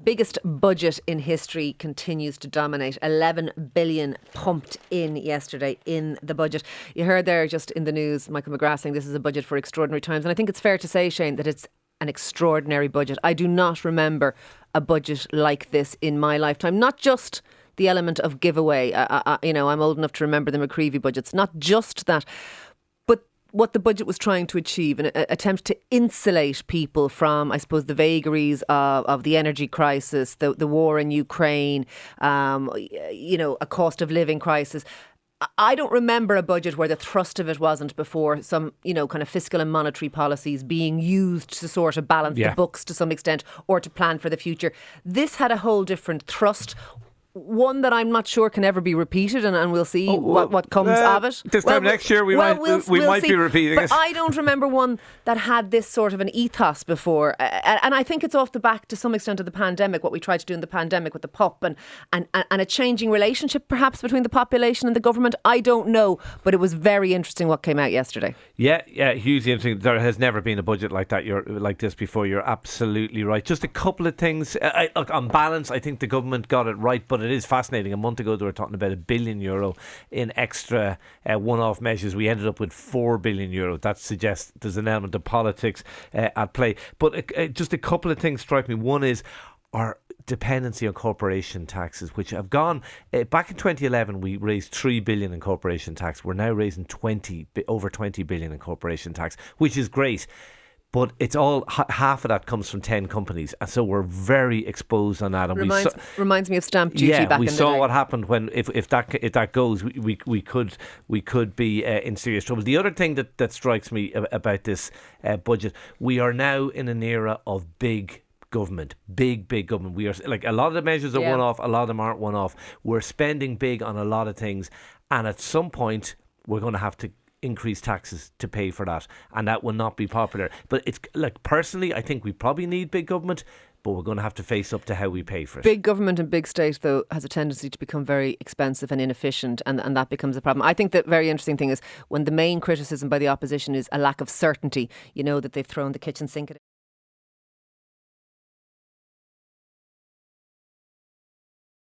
biggest budget in history continues to dominate. 11 billion pumped in yesterday in the budget. You heard there just in the news, Michael McGrath saying this is a budget for extraordinary times. And I think it's fair to say, Shane, that it's an extraordinary budget. I do not remember a budget like this in my lifetime. Not just the element of giveaway. I'm old enough to remember the McCreevy budgets. Not just that, but what the budget was trying to achieve, an attempt to insulate people from, I suppose, the vagaries of the energy crisis, the war in Ukraine, a cost of living crisis. I don't remember a budget where the thrust of it wasn't before some, kind of fiscal and monetary policies being used to sort of balance the books to some extent or to plan for the future. This had a whole different thrust. One that I'm not sure can ever be repeated, and we'll see what comes of it. This time next year we might be repeating it. But I don't remember one that had this sort of an ethos before. And I think it's off the back to some extent of the pandemic, what we tried to do in the pandemic with the PUP and a changing relationship perhaps between the population and the government. I don't know, but it was very interesting what came out yesterday. Yeah, hugely interesting. There has never been a budget like that. Like this before. You're absolutely right. Just a couple of things. Look, on balance, I think the government got it right, but it is fascinating. A month ago they were talking about €1 billion in extra one-off measures. We ended up with €4 billion. That suggests there's an element of politics at play. But just a couple of things strike me. One is our dependency on corporation taxes, which have gone back in 2011 we raised 3 billion in corporation tax. We're now raising over 20 billion in corporation tax, which is great. But it's all half of that comes from 10 companies, and so we're very exposed on that. And reminds me of stamp duty back in the day. We saw what happened when if that goes, we could be in serious trouble. The other thing that strikes me about this budget, we are now in an era of big government, big government. We are like, a lot of the measures are one-off, a lot of them aren't one-off. We're spending big on a lot of things, and at some point we're going to have to increase taxes to pay for that, and that will not be popular. But it's like, personally, I think we probably need big government, but we're going to have to face up to how we pay for it. Big government and big state, though, has a tendency to become very expensive and inefficient, and that becomes a problem. I think the very interesting thing is when the main criticism by the opposition is a lack of certainty, that they've thrown the kitchen sink at it.